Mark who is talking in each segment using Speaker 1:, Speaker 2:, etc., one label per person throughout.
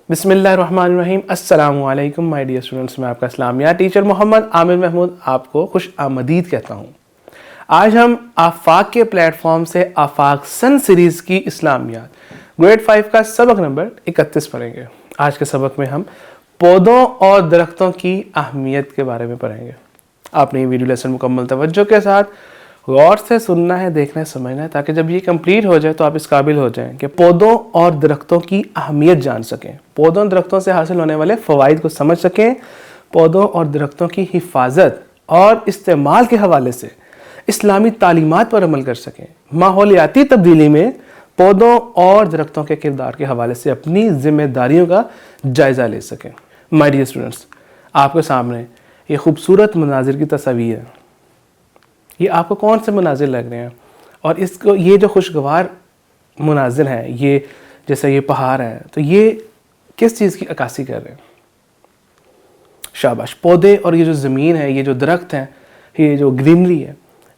Speaker 1: بسم اللہ الرحمن الرحیم۔ السلام علیکم مائی ڈیئر اسٹوڈنٹس، میں آپ کا اسلامیہ ٹیچر محمد عامر محمود آپ کو خوش آمدید کہتا ہوں۔ آج ہم آفاق کے پلیٹ فارم سے آفاق سن سیریز کی اسلامیات گریڈ 5 کا سبق نمبر 31 پڑھیں گے۔ آج کے سبق میں ہم پودوں اور درختوں کی اہمیت کے بارے میں پڑھیں گے۔ آپ نے یہ ویڈیو لیسن مکمل توجہ کے ساتھ غور سے سننا ہے، دیکھنا ہے، سمجھنا ہے، تاکہ جب یہ کمپلیٹ ہو جائے تو آپ اس قابل ہو جائیں کہ پودوں اور درختوں کی اہمیت جان سکیں، پودوں اور درختوں سے حاصل ہونے والے فوائد کو سمجھ سکیں، پودوں اور درختوں کی حفاظت اور استعمال کے حوالے سے اسلامی تعلیمات پر عمل کر سکیں، ماحولیاتی تبدیلی میں پودوں اور درختوں کے کردار کے حوالے سے اپنی ذمہ داریوں کا جائزہ لے سکیں۔ مائی ڈیئر اسٹوڈنٹس، آپ کے سامنے یہ خوبصورت مناظر کی تصاویر ہے۔ یہ آپ کو کون سے مناظر لگ رہے ہیں؟ اور اس کو یہ جو خوشگوار مناظر ہیں، یہ جیسے یہ پہاڑ ہے، تو یہ کس چیز کی عکاسی کر رہے ہیں؟ شاباش، پودے اور یہ جو زمین ہے، یہ جو درخت ہیں، یہ جو گرینری ہے،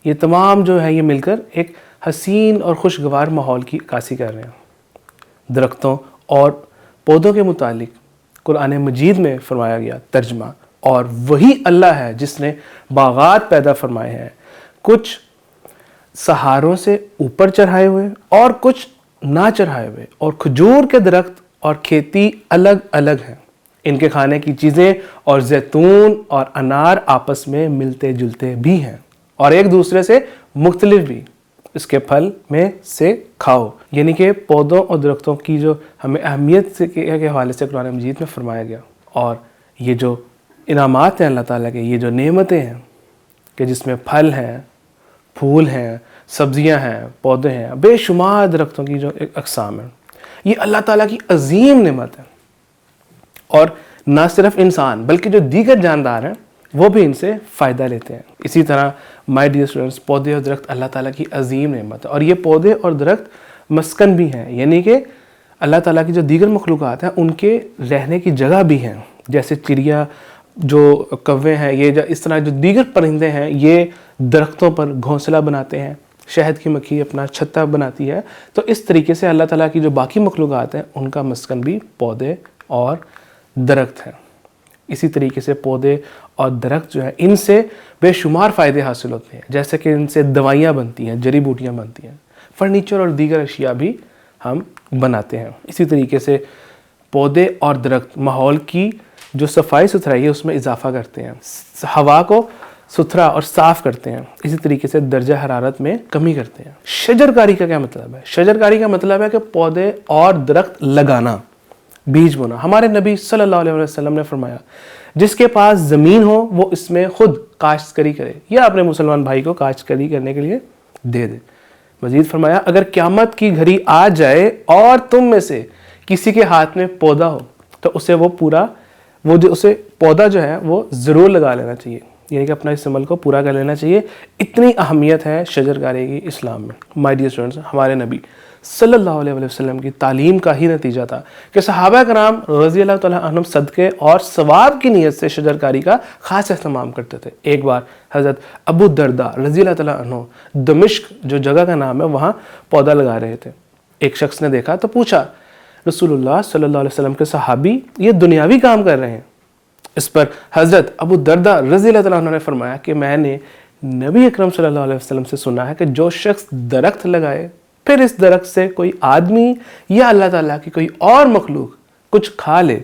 Speaker 1: یہ تمام جو ہے یہ مل کر ایک حسین اور خوشگوار ماحول کی عکاسی کر رہے ہیں۔ درختوں اور پودوں کے متعلق قرآن مجید میں فرمایا گیا ترجمہ، اور وہی اللہ ہے جس نے باغات پیدا فرمائے ہیں، کچھ سہاروں سے اوپر چڑھائے ہوئے اور کچھ نہ چڑھائے ہوئے، اور کھجور کے درخت اور کھیتی الگ الگ ہیں، ان کے کھانے کی چیزیں اور زیتون اور انار آپس میں ملتے جلتے بھی ہیں اور ایک دوسرے سے مختلف بھی، اس کے پھل میں سے کھاؤ۔ یعنی کہ پودوں اور درختوں کی جو ہمیں اہمیت کے حوالے سے قرآن مجید میں فرمایا گیا، اور یہ جو انعامات ہیں اللہ تعالیٰ کے، یہ جو نعمتیں ہیں کہ جس میں پھل ہیں، پھول ہیں، سبزیاں ہیں، پودے ہیں، بے شمار درختوں کی جو اقسام ہیں، یہ اللہ تعالیٰ کی عظیم نعمت ہے، اور نہ صرف انسان بلکہ جو دیگر جاندار ہیں وہ بھی ان سے فائدہ لیتے ہیں۔ اسی طرح مائی ڈیئر اسٹوڈنٹس، پودے اور درخت اللہ تعالیٰ کی عظیم نعمت ہے، اور یہ پودے اور درخت مسکن بھی ہیں، یعنی کہ اللہ تعالیٰ کی جو دیگر مخلوقات ہیں ان کے رہنے کی جگہ بھی ہیں، جیسے چڑیا، جو کوے ہیں، یہ اس طرح جو دیگر پرندے ہیں یہ درختوں پر گھونسلہ بناتے ہیں، شہد کی مکھی اپنا چھتا بناتی ہے، تو اس طریقے سے اللہ تعالیٰ کی جو باقی مخلوقات ہیں ان کا مسکن بھی پودے اور درخت ہیں۔ اسی طریقے سے پودے اور درخت جو ہیں ان سے بے شمار فائدے حاصل ہوتے ہیں، جیسے کہ ان سے دوائیاں بنتی ہیں، جڑی بوٹیاں بنتی ہیں، فرنیچر اور دیگر اشیاء بھی ہم بناتے ہیں۔ اسی طریقے سے پودے اور درخت ماحول کی جو صفائی ستھرائی ہے اس میں اضافہ کرتے ہیں، ہوا کو ستھرا اور صاف کرتے ہیں، اسی طریقے سے درجہ حرارت میں کمی کرتے ہیں۔ شجرکاری کا کیا مطلب ہے؟ شجرکاری کا مطلب ہے کہ پودے اور درخت لگانا، بیج بونا۔ ہمارے نبی صلی اللہ علیہ وسلم نے فرمایا جس کے پاس زمین ہو وہ اس میں خود کاشتکاری کرے یا اپنے مسلمان بھائی کو کاشتکاری کرنے کے لیے دے دے۔ مزید فرمایا اگر قیامت کی گھڑی آ جائے اور تم میں سے کسی کے ہاتھ میں پودا ہو تو اسے اسے پودا جو ہے وہ ضرور لگا لینا چاہیے، یعنی کہ اپنا اس عمل کو پورا کر لینا چاہیے۔ اتنی اہمیت ہے شجرکاری کی اسلام میں۔ مائی ڈیئر اسٹوڈنٹس، ہمارے نبی صلی اللہ علیہ وسلم کی تعلیم کا ہی نتیجہ تھا کہ صحابہ کرام رضی اللہ تعالیٰ عنہم صدقے اور ثواب کی نیت سے شجرکاری کا خاص اہتمام کرتے تھے۔ ایک بار حضرت ابو الدرداء رضی اللہ تعالیٰ عنہ دمشق جو جگہ کا نام ہے وہاں پودا لگا رہے تھے۔ ایک شخص نے دیکھا تو پوچھا، رسول اللہ صلی اللہ علیہ وسلم کے صحابی یہ دنیاوی کام کر رہے ہیں؟ اس پر حضرت ابو الدرداء رضی اللہ تعالیٰ عنہ نے فرمایا کہ میں نے نبی اکرم صلی اللہ علیہ وسلم سے سنا ہے کہ جو شخص درخت لگائے پھر اس درخت سے کوئی آدمی یا اللہ تعالیٰ کی کوئی اور مخلوق کچھ کھا لے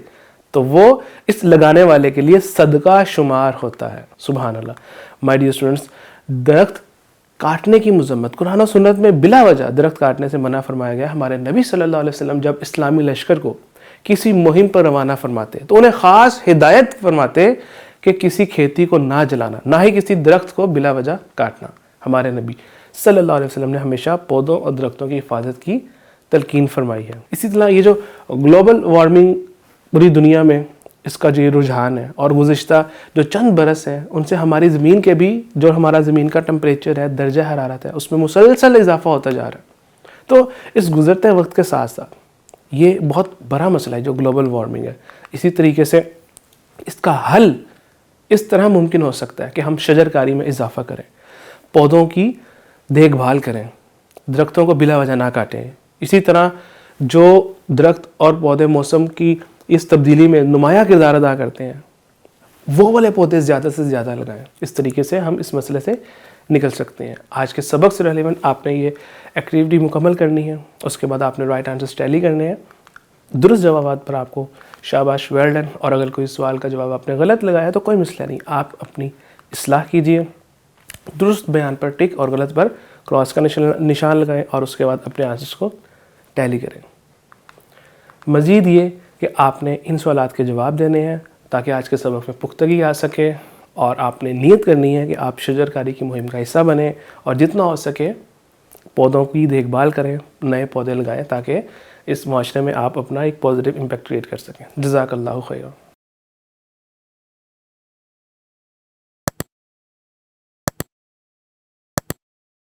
Speaker 1: تو وہ اس لگانے والے کے لیے صدقہ شمار ہوتا ہے۔ سبحان اللہ۔ مائی ڈیئر اسٹوڈنٹس، درخت کاٹنے کی مذمت قرآن و سنت میں بلا وجہ درخت کاٹنے سے منع فرمایا گیا۔ ہمارے نبی صلی اللہ علیہ وسلم جب اسلامی لشکر کو کسی مہم پر روانہ فرماتے تو انہیں خاص ہدایت فرماتے کہ کسی کھیتی کو نہ جلانا، نہ ہی کسی درخت کو بلا وجہ کاٹنا۔ ہمارے نبی صلی اللہ علیہ وسلم نے ہمیشہ پودوں اور درختوں کی حفاظت کی تلقین فرمائی ہے۔ اسی طرح یہ جو گلوبل وارمنگ پوری دنیا میں اس کا جو یہ رجحان ہے، اور گزشتہ جو چند برس ہیں ان سے ہماری زمین کے بھی جو ہمارا زمین کا ٹمپریچر ہے، درجہ حرارت ہے، اس میں مسلسل اضافہ ہوتا جا رہا ہے۔ تو اس گزرتے وقت کے ساتھ ساتھ یہ بہت بڑا مسئلہ ہے جو گلوبل وارمنگ ہے۔ اسی طریقے سے اس کا حل اس طرح ممکن ہو سکتا ہے کہ ہم شجرکاری میں اضافہ کریں، پودوں کی دیکھ بھال کریں، درختوں کو بلا وجہ نہ کاٹیں۔ اسی طرح جو درخت اور پودے موسم کی اس تبدیلی میں نمایاں کردار ادا کرتے ہیں، وہ والے پودے زیادہ سے زیادہ لگائیں۔ اس طریقے سے ہم اس مسئلے سے نکل سکتے ہیں۔ آج کے سبق سے ریلیونٹ آپ نے یہ ایکٹیویٹی مکمل کرنی ہے، اس کے بعد آپ نے رائٹ آنسرز ٹیلی کرنے ہیں، درست جوابات پر آپ کو شاباش، ویل ڈن۔ اور اگر کوئی سوال کا جواب آپ نے غلط لگایا تو کوئی مسئلہ نہیں، آپ اپنی اصلاح کیجئے، درست بیان پر ٹک اور غلط پر کراس کا نشان لگائیں، اور اس کے بعد اپنے آنسرز کو ٹیلی کریں۔ مزید یہ کہ آپ نے ان سوالات کے جواب دینے ہیں تاکہ آج کے سبق میں پختگی آ سکے، اور آپ نے نیت کرنی ہے کہ آپ شجر کاری کی مہم کا حصہ بنیں اور جتنا ہو سکے پودوں کی دیکھ بھال کریں، نئے پودے لگائیں تاکہ اس معاشرے میں آپ اپنا ایک پازیٹیو امپیکٹ کریٹ کر سکیں۔ جزاک اللہ خیر۔